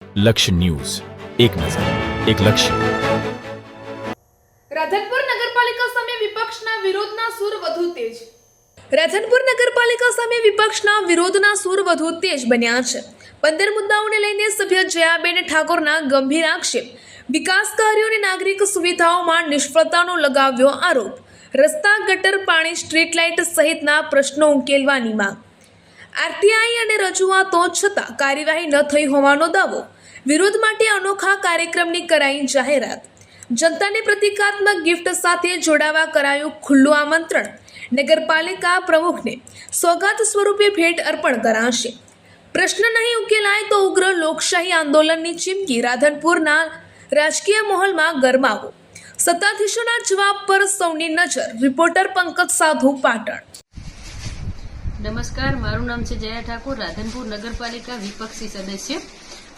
લક્ષ્ય ન્યૂઝ, એક નજર, એક લક્ષ્ય. રાધનપુર નગરપાલિકા સામે વિપક્ષના વિરોધના સૂર વધુ તેજ. રાધનપુર નગરપાલિકા સામે વિપક્ષના વિરોધના સૂર વધુ તેજ બન્યા છે. 15 મુદ્દાઓને લઈને સભ્ય જયાબેન ઠાકોરના ગંભીર આક્ષેપ. વિકાસ કાર્યો અને નાગરિક સુવિધાઓમાં નિષ્ફળતાનો લગાવ્યો આરોપ. રસ્તા, ગટર, પાણી, સ્ટ્રીટ લાઇટ સહિતના પ્રશ્નો ઉકેલવાની માંગ. આરટીઆઈ અને રજૂઆતો છતાં કાર્યવાહી ન થઈ હોવાનો દાવો. વિરોધ માટે અનોખા કાર્યક્રમની કરાઈ જાહેરાત. જનતાને પ્રતિકાત્મક ગિફ્ટ સાથે જોડાવા કરાયું ખુલ્લું આમંત્રણ. નગરપાલિકા પ્રમુખને સોગાત સ્વરૂપે ભેટ અર્પણ કરાશે. પ્રશ્ન નહીં ઉકેલાય તો ઉગ્ર લોકશાહી આંદોલનની ચીમકી. રાધનપુરના રાજકીય માહોલમાં ગરમાવો. સત્તાધીશોના જવાબ પર સૌની નજર. રિપોર્ટર પંકજ સાધુ, પાટણ. નમસ્કાર, મારું નામ છે જયા ઠાકોર, રાધનપુર નગરપાલિકા વિપક્ષી સદસ્ય.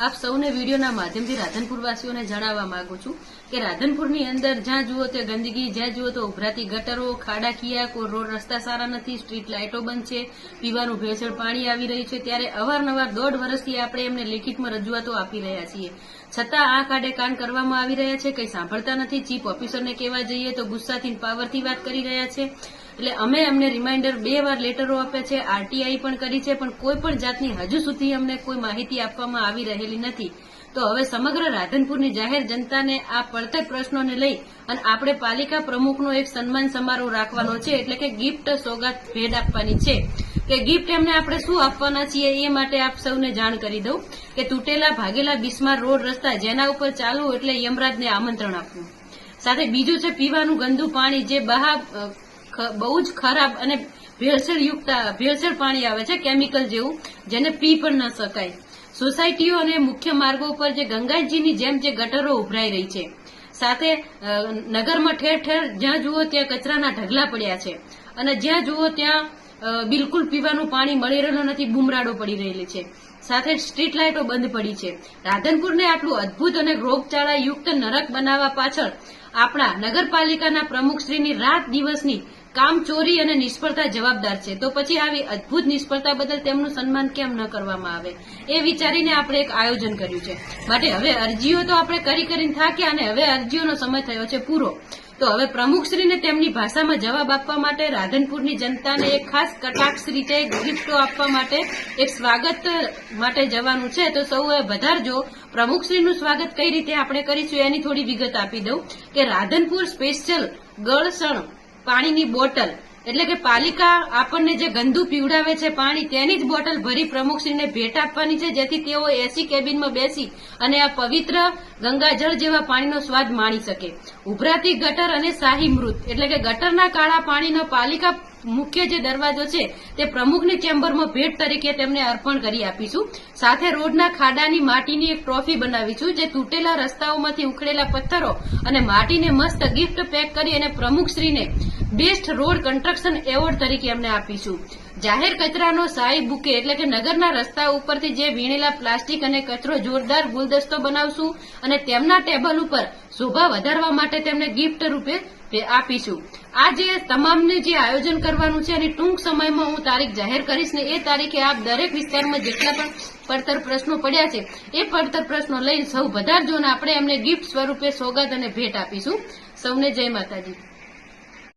આપ સૌને વિડીયોના માધ્યમથી રાધનપુરવાસીઓને જણાવવા માંગુ છું કે રાધનપુરની અંદર જ્યાં જુઓ તે ગંદકી, જ્યાં જુઓ તો ઉભરાતી ગટરો, ખાડાકીયા, કોઈ રોડ રસ્તા સારા નથી, સ્ટ્રીટ લાઇટો બંધ છે, પીવાનું ભેળસેળ પાણી આવી રહ્યું છે. ત્યારે અવારનવાર 1.5 વર્ષથી આપણે એમને લેખિતમાં રજૂઆતો આપી રહ્યા છીએ, છતાં આ કાઢે કાન કરવામાં આવી રહ્યા છે. કંઈ સાંભળતા નથી. ચીફ ઓફિસરને કહેવા જઈએ તો ગુસ્સાથી પાવરથી વાત કરી રહ્યા છે. એટલે અમે અમને રિમાઇન્ડર 2 વાર લેટરો આપ્યા છે, આરટીઆઈ પણ કરી છે, પણ કોઈ પણ જાતની હજુ સુધી અમને કોઈ માહિતી આપવામાં આવી રહેલી નથી. તો હવે સમગ્ર રાધનપુરની જાહેર જનતાને આ પડતર પ્રશ્નોને લઈ અને આપણે પાલિકા પ્રમુખનો એક સન્માન સમારોહ રાખવાનો છે, એટલે કે ગિફ્ટ સોગાત ભેટ આપવાની છે. કે ગિફ્ટ એમને આપણે શું આપવાના છીએ એ માટે આપ સૌને જાણ કરી દઉં કે તૂટેલા ભાગેલા બિસ્માર રોડ રસ્તા જેના ઉપર ચાલવું એટલે યમરાજને આમંત્રણ આપવું. સાથે બીજું છે પીવાનું ગંદુ પાણી, જે બહુ જ ખરાબ અને ભેળસેળ પાણી આવે છે, કેમિકલ જેવું, જેને પી પણ ન શકાય. સોસાયટીઓ અને મુખ્ય માર્ગો પર જે ગંગાજીની જેમ જે ગટરો ઉભરાઈ રહી છે. સાથે નગરમાં ઠેર ઠેર જ્યાં જુઓ ત્યાં કચરાના ઢગલા પડ્યા છે અને જ્યાં જુઓ ત્યાં બિલકુલ પીવાનું પાણી મળી રહેલું નથી, બુમરાડો પડી રહેલી છે. સાથે સ્ટ્રીટ લાઇટો બંધ પડી છે. રાધનપુરને આટલું અદભુત અને રોગચાળા યુક્ત નરક બનાવવા પાછળ આપણા નગરપાલિકાના પ્રમુખશ્રીની રાત દિવસની કામચોરી અને નિષ્ફળતા જવાબદાર છે. તો પછી આવી અદભુત નિષ્ફળતા બદલ તેમનું સન્માન કેમ ન કરવામાં આવે, એ વિચારીને આપણે એક આયોજન કર્યું છે. માટે હવે અરજીઓ તો આપણે કરીને થાક્યા અને હવે અરજીઓનો સમય થયો છે પૂરો. તો હવે પ્રમુખશ્રીને તેમની ભાષામાં જવાબ આપવા માટે રાધનપુરની જનતાને એક ખાસ કટાક્ષ રીતે ગિફ્ટો આપવા માટે એક સ્વાગત માટે જવાનું છે. તો સૌએ વધારજો. પ્રમુખશ્રીનું સ્વાગત કઈ રીતે આપણે કરીશું એની થોડી વિગત આપી દઉં કે રાધનપુર સ્પેશિયલ ગળસણ પાણીની બોટલ, એટલે કે પાલિકા આપણને જે ગંદુ પીવડાવે છે પાણી, તેની જ બોટલ ભરી પ્રમુખશ્રીને ભેટ આપવાની છે, જેથી તેઓ એસી કેબિનમાં બેસી અને આ પવિત્ર ગંગાજળ જેવા પાણીનો સ્વાદ માણી શકે. ઉભરાતી ગટર અને શાહી મૃત, એટલે કે ગટરના કાળા પાણીનો પાલિકા મુખ્ય જે દરવાજો છે તે પ્રમુખની ચેમ્બરમાં ભેટ તરીકે તેમને અર્પણ કરી આપીશું. સાથે રોડના ખાડાની માટીની એક ટ્રોફી બનાવીશું, જે તૂટેલા રસ્તાઓમાંથી ઉખડેલા પથ્થરો અને માટીને મસ્ત ગિફ્ટ પેક કરી અને પ્રમુખશ્રીને બેસ્ટ રોડ કન્સ્ટ્રક્શન એવોર્ડ તરીકે અમને આપીશું. જાહેર કચરાનો શાહી બુકે, એટલે કે નગરના રસ્તા ઉપરથી જે વીણેલા પ્લાસ્ટિક અને કચરો જોરદાર ગુલદસ્તો બનાવશું અને તેમના ટેબલ ઉપર શોભા વધારવા માટે તેમને ગિફ્ટ રૂપે આપીશું. આ જે તમામને જે આયોજન કરવાનું છે અને ટૂંક સમયમાં હું તારીખ જાહેર કરીશ ને એ તારીખે આપ દરેક વિસ્તારમાં જેટલા પણ પડતર પ્રશ્નો પડ્યા છે એ પડતર પ્રશ્નો લઈને સૌ વધારજો અને આપણે એમને ગિફ્ટ સ્વરૂપે સોગાદ અને ભેટ આપીશું. સૌને જય માતાજી.